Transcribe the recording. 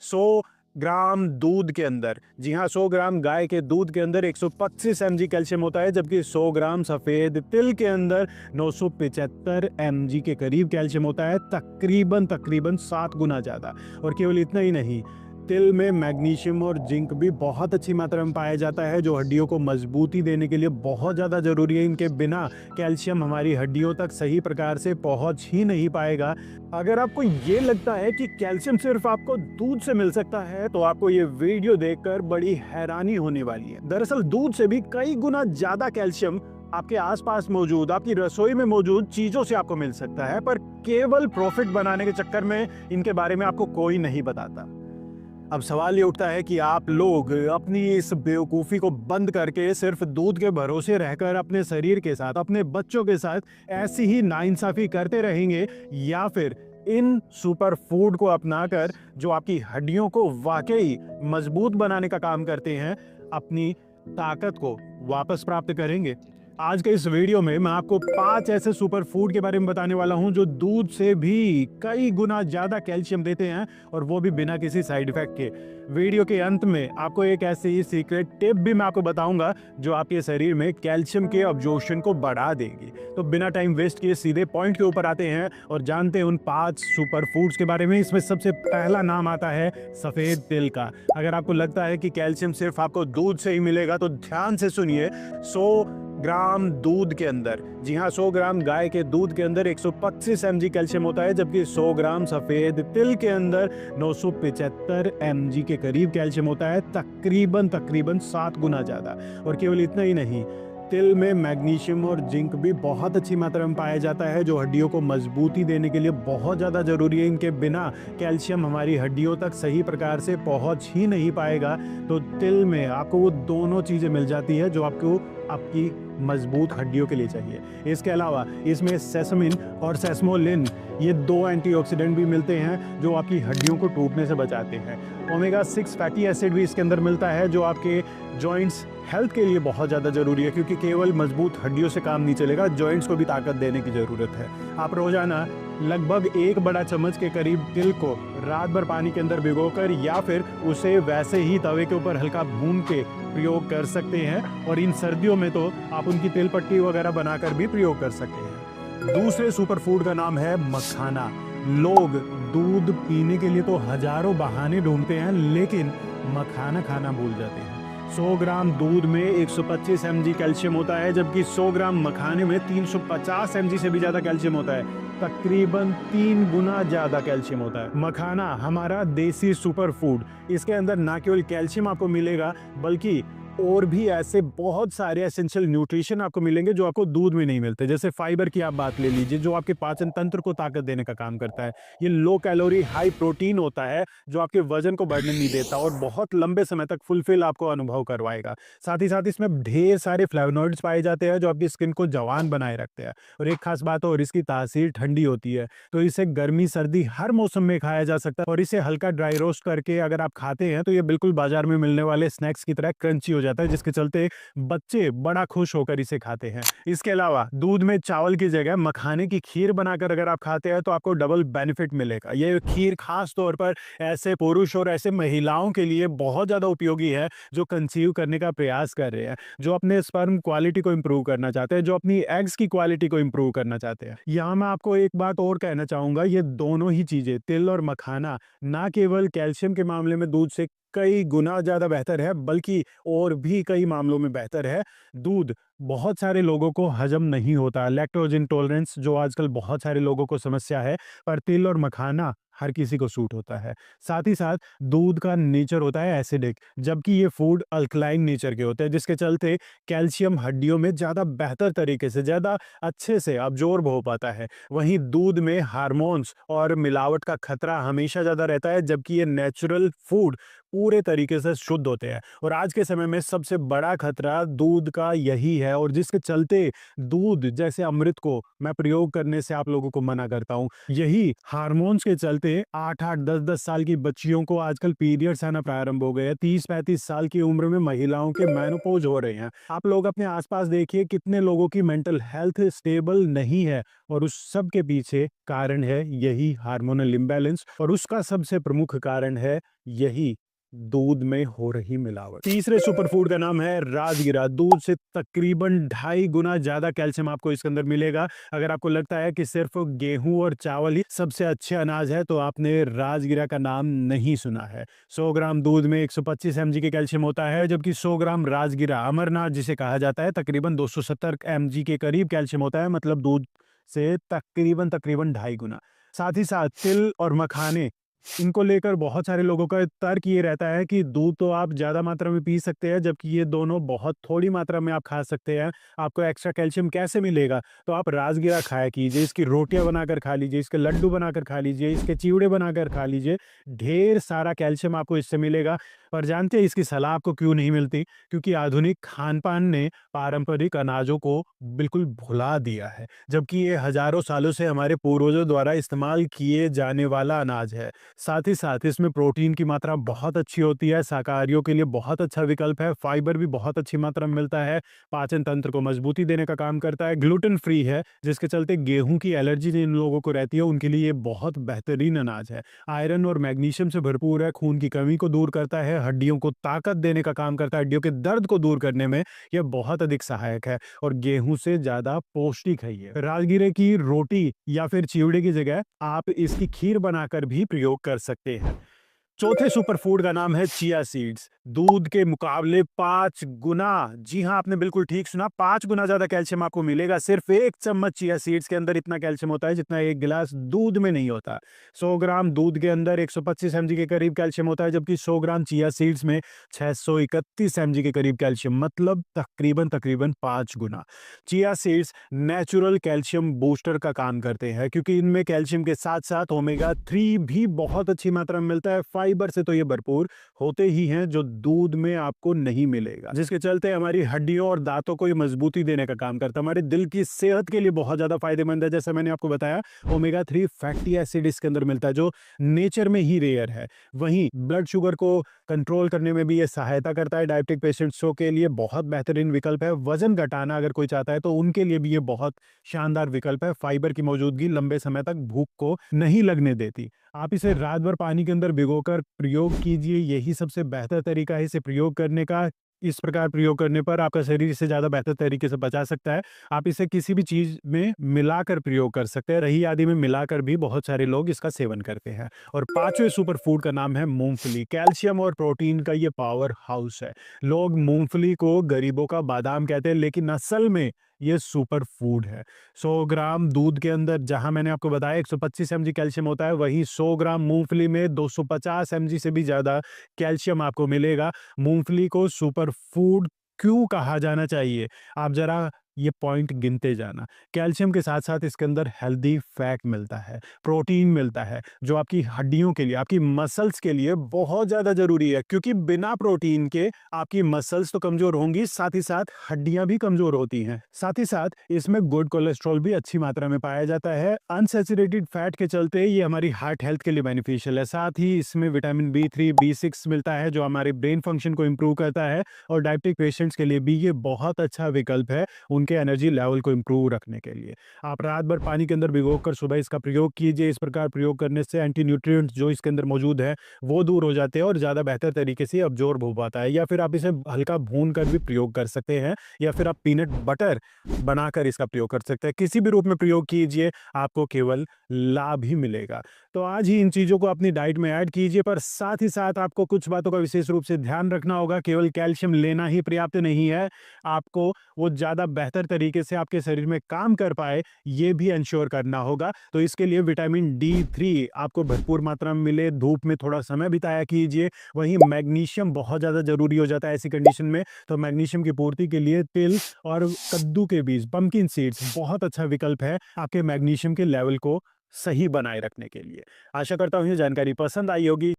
100 ग्राम दूध के अंदर, जी हाँ, 100 ग्राम गाय के दूध के अंदर 125 mg कैल्शियम होता है, जबकि 100 ग्राम सफ़ेद तिल के अंदर 975 mg के करीब कैल्शियम होता है, तकरीबन तकरीबन 7 गुना ज़्यादा। और केवल इतना ही नहीं, तिल में मैग्नीशियम और जिंक भी बहुत अच्छी मात्रा में पाया जाता है, जो हड्डियों को मजबूती देने के लिए बहुत ज़्यादा ज़रूरी है। इनके बिना कैल्शियम हमारी हड्डियों तक सही प्रकार से पहुंच ही नहीं पाएगा। अगर आपको ये लगता है कि कैल्शियम सिर्फ आपको दूध से मिल सकता है, तो आपको ये वीडियो देखकर बड़ी हैरानी होने वाली है। दरअसल दूध से भी कई गुना ज़्यादा कैल्शियम आपके आसपास मौजूद, आपकी रसोई में मौजूद चीज़ों से आपको मिल सकता है, पर केवल प्रॉफिट बनाने के चक्कर में इनके बारे में आपको कोई नहीं बताता। अब सवाल ये उठता है कि आप लोग अपनी इस बेवकूफ़ी को बंद करके सिर्फ दूध के भरोसे रहकर अपने शरीर के साथ, अपने बच्चों के साथ ऐसी ही नाइंसाफ़ी करते रहेंगे, या फिर इन सुपर फूड को अपनाकर, जो आपकी हड्डियों को वाकई मजबूत बनाने का काम करते हैं, अपनी ताकत को वापस प्राप्त करेंगे। आज के इस वीडियो में मैं आपको 5 ऐसे सुपर फूड के बारे में बताने वाला हूं जो दूध से भी कई गुना ज्यादा कैल्शियम देते हैं, और वो भी बिना किसी साइड इफेक्ट के। वीडियो के अंत में आपको एक ऐसी ही सीक्रेट टिप भी मैं आपको बताऊंगा जो आपके शरीर में कैल्शियम के अब्जॉर्प्शन को बढ़ा देगी। तो बिना टाइम वेस्ट किए सीधे पॉइंट के ऊपर आते हैं और जानते हैं उन 5 सुपर फूड्स के बारे में। इसमें सबसे पहला नाम आता है सफेद तिल का। अगर आपको लगता है कि कैल्शियम सिर्फ आपको दूध से ही मिलेगा, तो ध्यान से सुनिए। 100 ग्राम दूध के अंदर, जी हाँ, 100 ग्राम गाय के दूध के अंदर 125 mg कैल्शियम होता है, जबकि 100 ग्राम सफ़ेद तिल के अंदर 975 mg के करीब कैल्शियम होता है, तकरीबन तकरीबन 7 गुना ज़्यादा। और केवल इतना ही नहीं, तिल में मैग्नीशियम और जिंक भी बहुत अच्छी मात्रा में पाया जाता है, जो हड्डियों को मजबूती देने के लिए बहुत ज़्यादा ज़रूरी है। इनके बिना कैल्शियम हमारी हड्डियों तक सही प्रकार से पहुंच ही नहीं पाएगा। तो तिल में आपको वो दोनों चीज़ें मिल जाती है जो आपको आपकी मजबूत हड्डियों के लिए चाहिए। इसके अलावा इसमें सेसमिन और सेसमोलिन, ये 2 एंटीऑक्सीडेंट भी मिलते हैं जो आपकी हड्डियों को टूटने से बचाते हैं। ओमेगा 6 फैटी एसिड भी इसके अंदर मिलता है, जो आपके जॉइंट्स हेल्थ के लिए बहुत ज़्यादा ज़रूरी है, क्योंकि केवल मजबूत हड्डियों से काम नहीं चलेगा, जॉइंट्स को भी ताकत देने की ज़रूरत है। आप रोज़ाना लगभग 1 बड़ा चम्मच के करीब तिल को रात भर पानी के अंदर भिगोकर, या फिर उसे वैसे ही तवे के ऊपर हल्का भून के प्रयोग कर सकते हैं। और इन सर्दियों में तो आप उनकी तिल पट्टी वगैरह बनाकर भी प्रयोग कर सकते हैं। दूसरे सुपर फूड का नाम है मखाना। लोग दूध पीने के लिए तो हजारों बहाने ढूंढते हैं, लेकिन मखाना खाना भूल जाते हैं। 100 ग्राम दूध में 125 mg कैल्शियम होता है, जबकि 100 ग्राम मखाने में 350 mg से भी ज़्यादा कैल्शियम होता है, तकरीबन 3 गुना ज़्यादा कैल्शियम होता है। मखाना हमारा देसी सुपर फूड, इसके अंदर ना केवल कैल्शियम आपको मिलेगा, बल्कि और भी ऐसे बहुत सारे एसेंशियल न्यूट्रिशन आपको मिलेंगे जो आपको दूध में नहीं मिलते। जैसे फाइबर की आप बात ले लीजिए, जो आपके पाचन तंत्र को ताकत देने का काम करता है। ये लो कैलोरी हाई प्रोटीन होता है, जो आपके वजन को बढ़ने नहीं देता और बहुत लंबे समय तक फुलफिल आपको अनुभव करवाएगा। साथ ही साथ इसमें ढेर सारे फ्लेवोनॉइड्स पाए जाते हैं, जो आपकी स्किन को जवान बनाए रखते हैं। और एक खास बात और, इसकी तासीर ठंडी होती है, तो इसे गर्मी सर्दी हर मौसम में खाया जा सकता है। और इसे हल्का ड्राई रोस्ट करके अगर आप खाते हैं, तो ये बिल्कुल बाजार में मिलने वाले स्नैक्स की तरह क्रंची हो जाता है, जिसके चलते बच्चे बड़ा खुश होकर इसे खाते हैं। इसके अलावा दूध में चावल की जगह मखाने की खीर बनाकर अगर आप खाते हैं, तो आपको डबल बेनिफिट मिलेगा। ये खीर खास तौर पर ऐसे पुरुष और ऐसे महिलाओं के लिए बहुत ज्यादा उपयोगी है जो कंसीव करने का प्रयास कर रहे हैं, जो अपने स्पर्म क्वालिटी को इंप्रूव करना चाहते हैं, जो अपनी एग्स की क्वालिटी को इंप्रूव करना चाहते हैं। यहाँ मैं आपको एक बात और कहना चाहूंगा, ये दोनों ही चीजें, तिल और मखाना, ना केवल कैल्शियम के मामले में दूध से कई गुना ज़्यादा बेहतर है, बल्कि और भी कई मामलों में बेहतर है। दूध बहुत सारे लोगों को हजम नहीं होता, लैक्टोज इंटॉलरेंस जो आजकल बहुत सारे लोगों को समस्या है, पर तिल और मखाना हर किसी को सूट होता है। साथ ही साथ दूध का नेचर होता है एसिडिक, जबकि ये फूड अल्कलाइन नेचर के होते हैं, जिसके चलते कैल्शियम हड्डियों में ज़्यादा बेहतर तरीके से, ज़्यादा अच्छे से अब्जॉर्ब हो पाता है। वहीं दूध में हार्मोन्स और मिलावट का खतरा हमेशा ज़्यादा रहता है, जबकि ये नेचुरल फूड पूरे तरीके से शुद्ध होते हैं। और आज के समय में सबसे बड़ा खतरा दूध का यही है, और जिसके चलते दूध जैसे अमृत को मैं प्रयोग करने से आप लोगों को मना करता हूं। यही हार्मोन्स के चलते चलते 8-8, 10-10 साल की बच्चियों को आजकल पीरियड्स आना प्रारंभ हो गए हैं। 30-35 साल की उम्र में महिलाओं के मेनोपॉज हो रहे हैं। आप लोग अपने आसपास देखिए कितने लोगों की मेंटल हेल्थ स्टेबल नहीं है, और उस सब के पीछे कारण है यही हार्मोनल इम्बैलेंस, और उसका सबसे प्रमुख कारण है यही दूध में हो रही मिलावट। तीसरे सुपरफूड का नाम है राजगिरा। दूध से तकरीबन 2.5 गुना ज्यादा कैल्शियम आपको इसके अंदर मिलेगा। अगर आपको लगता है कि सिर्फ गेहूं और चावल ही सबसे अच्छे अनाज है, तो आपने राजगिरा का नाम नहीं सुना है। 100 ग्राम दूध में 125 mg के कैल्शियम होता है, जबकि 100 ग्राम राजगिरा, अमरनाथ जिसे कहा जाता है, तकरीबन 270 mg के करीब कैल्शियम होता है, मतलब दूध से तकरीबन तकरीबन 2.5 गुना। साथ ही साथ तिल और मखाने, इनको लेकर बहुत सारे लोगों का तर्क ये रहता है कि दूध तो आप ज़्यादा मात्रा में पी सकते हैं, जबकि ये दोनों बहुत थोड़ी मात्रा में आप खा सकते हैं। आपको एक्स्ट्रा कैल्शियम कैसे मिलेगा? तो आप राजगिरा खाया कीजिए, इसकी रोटियां बनाकर खा लीजिए, इसके लड्डू बनाकर खा लीजिए, इसके चिवड़े बनाकर खा लीजिए। ढेर सारा कैल्शियम आपको इससे मिलेगा। और जानते हैं इसकी सलाह आपको क्यों नहीं मिलती? क्योंकि आधुनिक खान-पान ने पारंपरिक अनाजों को बिल्कुल भुला दिया है, जबकि ये हज़ारों सालों से हमारे पूर्वजों द्वारा इस्तेमाल किए जाने वाला अनाज है। साथ ही साथ इसमें प्रोटीन की मात्रा बहुत अच्छी होती है, शाकाहारियों के लिए बहुत अच्छा विकल्प है, फाइबर भी बहुत अच्छी मात्रा में मिलता है, पाचन तंत्र को मजबूती देने का काम करता है, ग्लूटेन फ्री है, जिसके चलते गेहूं की एलर्जी जिन लोगों को रहती है उनके लिए ये बहुत बेहतरीन अनाज है। आयरन और मैग्नीशियम से भरपूर है, खून की कमी को दूर करता है, हड्डियों को ताकत देने का काम करता है, हड्डियों के दर्द को दूर करने में यह बहुत अधिक सहायक है, और गेहूं से ज्यादा पौष्टिक है ये। राजगिरे की रोटी या फिर चिवड़े की जगह आप इसकी खीर बनाकर भी प्रयोग कर सकते हैं। चौथे सुपरफूड का नाम है चिया सीड्स। दूध के मुकाबले 5 गुना, जी हाँ आपने बिल्कुल ठीक सुना, 5 गुना ज्यादा कैल्शियम आपको मिलेगा। सिर्फ 1 चम्मच चिया सीड्स के अंदर इतना कैल्शियम होता है जितना 1 गिलास दूध में नहीं होता। 100 ग्राम दूध के अंदर 125 mg के करीब कैल्शियम होता है, जबकि 100 ग्राम चिया सीड्स में 631 mg के करीब कैल्शियम, मतलब तकरीबन तकरीबन 5 गुना। Chia seeds natural calcium booster का काम करते हैं, क्योंकि इनमें कैल्शियम के साथ साथ ओमेगा 3 भी बहुत अच्छी मात्रा में मिलता है। फाइबर से तो ये भरपूर होते ही हैं, जो दूध में आपको नहीं मिलेगा, जिसके चलते हमारी हड्डियों और दांतों को ये मजबूती देने का काम करता है। हमारे दिल की सेहत के लिए बहुत ज्यादा फायदेमंद है। जैसे मैंने आपको बताया, ओमेगा 3 फैटी एसिड इसके अंदर मिलता है, जो नेचर में ही रेयर है। वहीं ब्लड शुगर को कंट्रोल करने में भी ये सहायता करता है। डायबिटिक पेशेंट्सों के लिए बहुत बेहतरीन विकल्प है। वजन घटाना अगर कोई चाहता है तो उनके लिए भी ये बहुत शानदार विकल्प है। फाइबर की मौजूदगी लंबे समय तक भूख को नहीं लगने देती। आप इसे रात भर पानी के अंदर भिगोकर प्रयोग कीजिए, यही सबसे बेहतर तरीका है इसे प्रयोग करने का। इस प्रकार प्रयोग करने पर आपका शरीर इसे ज़्यादा बेहतर तरीके से बचा सकता है। आप इसे किसी भी चीज़ में मिलाकर प्रयोग कर सकते हैं। रही आदि में मिलाकर भी बहुत सारे लोग इसका सेवन करते हैं। और पांचवें सुपर फूड का नाम है मूंगफली। कैल्शियम और प्रोटीन का ये पावर हाउस है। लोग मूंगफली को गरीबों का बादाम कहते हैं, लेकिन असल में ये सुपर फूड है। 100 ग्राम दूध के अंदर जहां मैंने आपको बताया 125 mg कैल्शियम होता है, वहीं 100 ग्राम मूंगफली में 250 mg से भी ज्यादा कैल्शियम आपको मिलेगा। मूंगफली को सुपर फूड क्यों कहा जाना चाहिए? आप जरा ये पॉइंट गिनते जाना। कैल्शियम के साथ साथ इसके अंदर हेल्दी फैट मिलता है, प्रोटीन मिलता है, जो आपकी हड्डियों के लिए, आपकी मसल्स के लिए बहुत ज्यादा जरूरी है, क्योंकि बिना प्रोटीन के आपकी मसल्स तो कमजोर होंगी, साथ ही साथ हड्डियां भी कमजोर होती हैं। साथ ही साथ इसमें गुड कोलेस्ट्रॉल भी अच्छी मात्रा में पाया जाता है। अनसैचुरेटेड फैट के चलते ये हमारी हार्ट हेल्थ के लिए बेनिफिशियल है। साथ ही इसमें विटामिन B3, B6 मिलता है, जो हमारे ब्रेन फंक्शन को इंप्रूव करता है। और डायबिटिक पेशेंट्स के लिए भी ये बहुत अच्छा विकल्प है, उनके एनर्जी लेवल को इंप्रूव रखने के लिए। आप रात भर पानी के अंदर भिगोकर सुबह इसका प्रयोग कीजिए। इस प्रकार प्रयोग करने से एंटी न्यूट्रिएंट्स जो इसके अंदर मौजूद है वो दूर हो जाते हैं और ज़्यादा बेहतर तरीके से अब्जॉर्ब हो पाता है। या फिर आप इसे हल्का भून कर भी प्रयोग कर सकते हैं, या फिर आप पीनट बटर बनाकर इसका प्रयोग कर सकते हैं। किसी भी रूप में प्रयोग कीजिए, आपको केवल लाभ ही मिलेगा। तो आज ही इन चीज़ों को अपनी डाइट में ऐड कीजिए, पर साथ ही साथ आपको कुछ बातों का विशेष रूप से ध्यान रखना होगा। केवल कैल्शियम लेना ही पर्याप्त नहीं है, आपको वो ज़्यादा बेहतर तरीके से आपके शरीर में काम कर पाए, ये भी इंश्योर करना होगा। तो इसके लिए विटामिन D3 आपको भरपूर मात्रा में मिले, धूप में थोड़ा समय बिताया कीजिए। वहीं मैग्नीशियम बहुत ज़्यादा जरूरी हो जाता है ऐसी कंडीशन में, तो मैग्नीशियम की पूर्ति के लिए तिल और कद्दू के बीज, पंपकिन सीड्स बहुत अच्छा विकल्प है आपके मैग्नीशियम के लेवल को सही बनाए रखने के लिए। आशा करता हूँ ये जानकारी पसंद आई होगी।